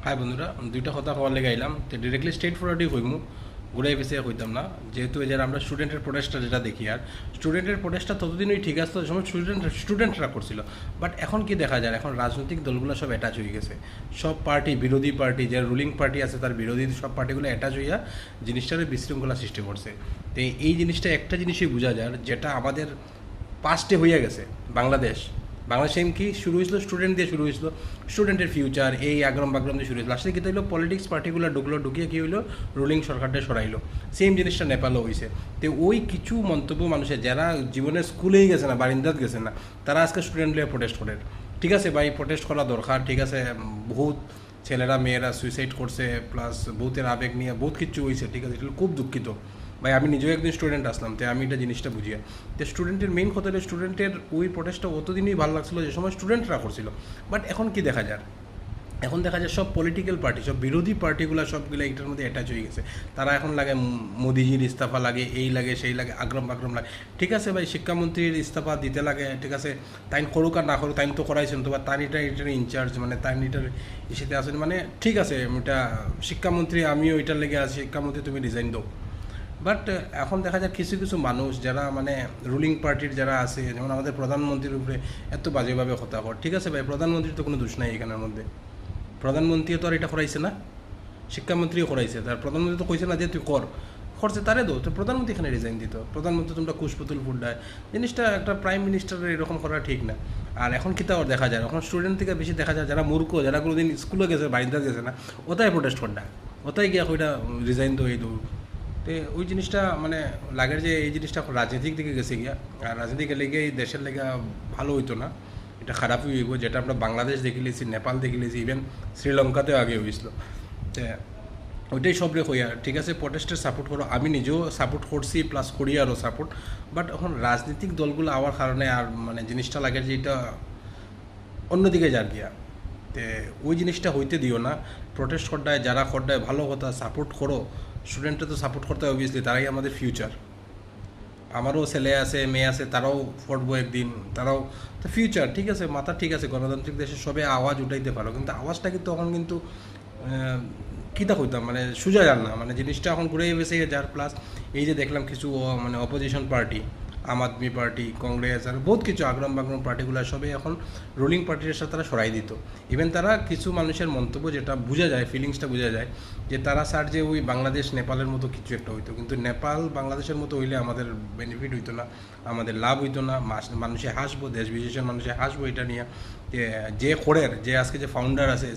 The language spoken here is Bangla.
হাই বন্ধুরা, দুইটা কথা হওয়ার লেগে আইলাম তো ডিরেক্টলি স্ট্রেট ফরওয়ার্ডই হইমু, ঘুরে পেছিয়ে হইতাম না। যেহেতু এই যে আমরা স্টুডেন্টের প্রোটেস্টটা যেটা দেখি, আর স্টুডেন্টের প্রোটেস্টটা ততদিনই ঠিক আছে, সময় স্টুডেন্টরা করছিল। বাট এখন কি দেখা যায়, এখন রাজনৈতিক দলগুলো সব অ্যাটাচ হয়ে গেছে। সব পার্টি, বিরোধী পার্টি, যে রুলিং পার্টি আছে তার বিরোধী সব পার্টিগুলো অ্যাটাচ হইয়া জিনিসটার বিশৃঙ্খলা সৃষ্টি করছে। তো এই জিনিসটা একটা জিনিসই বোঝা যায়, যেটা আমাদের পাস্টে হইয়া গেছে। বাংলাদেশে কি শুরু হয়েছিল, স্টুডেন্ট দিয়ে শুরু হয়েছিল, স্টুডেন্টের ফিউচার এই আগ্রম বাগ্রম দিয়ে শুরু হয়েছিল। আসলে কী হইলো, পলিটিক্স পার্টিগুলো ঢুকিয়ে কী হইলো, রুলিং সরকারটা সরাইলো। সেম জিনিসটা নেপালও হয়েছে। তো ওই কিছু মন্তব্য মানুষের যারা জীবনের স্কুলেই গেছে না, বারিন্দাত গেছে না, তারা আজকে স্টুডেন্ট লিয়ে প্রোটেস্ট করে। ঠিক আছে ভাই, প্রোটেস্ট করা দরকার, ঠিক আছে। বহুত ছেলেরা মেয়েরা সুইসাইড করছে, প্লাস বহুতের আবেগ নিয়ে বহুত কিছু হয়েছে, ঠিক আছে। এটা খুব দুঃখিত ভাই, আমি নিজেও একদিন স্টুডেন্ট আসলাম, তো আমি এটা জিনিসটা বুঝিয়ে। তো স্টুডেন্টের মেইন কথা হলো, স্টুডেন্টের ওই প্রোটেস্টটা অতদিনই ভালো লাগছিলো যে সময় স্টুডেন্টরা করছিল। বাট এখন কি দেখা যায়, এখন দেখা যায় সব পলিটিক্যাল পার্টি, সব বিরোধী পার্টিগুলো সবগুলো এটার মধ্যে অ্যাটাচ হয়ে গেছে। তারা এখন লাগে মোদিজির ইস্তফা লাগে, এই লাগে সেই লাগে, আগ্রম বাগ্রম লাগে। ঠিক আছে ভাই, শিক্ষামন্ত্রীর ইস্তফা দিতে লাগে, ঠিক আছে। তাইন করুক আর না করুক, তাইন তো করাইছেন, তো বা তার এটার ইনচার্জ, মানে তার এটার ইসেতে আছেন, মানে ঠিক আছে। এটা শিক্ষামন্ত্রী, আমিও এটার লেগে আছি, শিক্ষামন্ত্রী তুমি রিজাইন দাও। বাট এখন দেখা যায় কিছু কিছু মানুষ যারা মানে রুলিং পার্টির যারা আছে, যেমন আমাদের প্রধানমন্ত্রীর উপরে এত বাজেভাবে হত্যা কর। ঠিক আছে ভাই, প্রধানমন্ত্রীর তো কোনো দোষ নাই এখানের মধ্যে। প্রধানমন্ত্রীও তো আর এটা করাইছে না, শিক্ষামন্ত্রীও করাইছে। তার প্রধানমন্ত্রী তো কইছে না যে তুই করছে তারে দো, তো প্রধানমন্ত্রী এখানে রিজাইন দিত। প্রধানমন্ত্রী তোমরা কুশপুতুল ফুড্ডায়, জিনিসটা একটা প্রাইম মিনিস্টারের এরকম করা ঠিক না। আর এখন কি তাও দেখা যায়, এখন স্টুডেন্ট থেকে বেশি দেখা যায় যারা মূর্খ, যারা কোনোদিন স্কুলে গেছে, বাড়িতে গেছে না, ওটাই প্রোটেস্ট করডা, ওটাই গিয়া ওইটা রিজাইন তো এই দৌড়। তো ওই জিনিসটা মানে লাগে যে এই জিনিসটা রাজনীতিক দিকে গেছে গিয়া। আর রাজনীতিকে লেগে এই দেশের লেগে ভালো হইতো না, এটা খারাপই হইব। যেটা আমরা বাংলাদেশ দেখে লিয়েছি, নেপাল দেখে লিয়েছি, ইভেন শ্রীলঙ্কাতেও আগে হয়েছিল। তো ওইটাই সবরে হইয়া, ঠিক আছে। প্রোটেস্টের সাপোর্ট করো, আমি নিজেও সাপোর্ট করছি, প্লাস করি আরও সাপোর্ট। বাট এখন রাজনৈতিক দলগুলো আওয়ার কারণে আর মানে জিনিসটা লাগে যে এটা অন্যদিকে যার গিয়া। তে ওই জিনিসটা হইতে দিও না। প্রোটেস্ট করডায় যারা করডায় ভালো কথা, সাপোর্ট করো। স্টুডেন্টরা তো সাপোর্ট করতে হয়, অবভিয়াসলি তারাই আমাদের ফিউচার। আমারও ছেলে আছে, মেয়ে আছে, তারাও পড়বো একদিন, তারাও তো ফিউচার। ঠিক আছে, মাথা ঠিক আছে, গণতান্ত্রিক দেশে সবে আওয়াজ উঠাইতে পারো, কিন্তু আওয়াজটা কিন্তু তখন কিন্তু কীটা হইতাম মানে সোজা যান না, মানে জিনিসটা এখন ঘুরে গেছে যার। প্লাস এই যে দেখলাম কিছু মানে অপোজিশন পার্টি, আম আদমি পার্টি, কংগ্রেস, আর বহুত কিছু আগ্রম বাগ্রম পার্টিগুলো সবই এখন রুলিং পার্টির সাথে তারা সরাই দিত। ইভেন তারা কিছু মানুষের মন্তব্য যেটা বোঝা যায়, ফিলিংসটা বোঝা যায় যে তারা স্যার যে ওই বাংলাদেশ নেপালের মতো কিছু একটা হইতো, কিন্তু নেপাল বাংলাদেশের মতো হইলে আমাদের বেনিফিট হইতো না, আমাদের লাভ হইতো না। মানুষে হাসবো, দেশ বিদেশের মানুষে হাসবো এটা নিয়ে। যে খোরের যে আজকে যে ফাউন্ডার আছে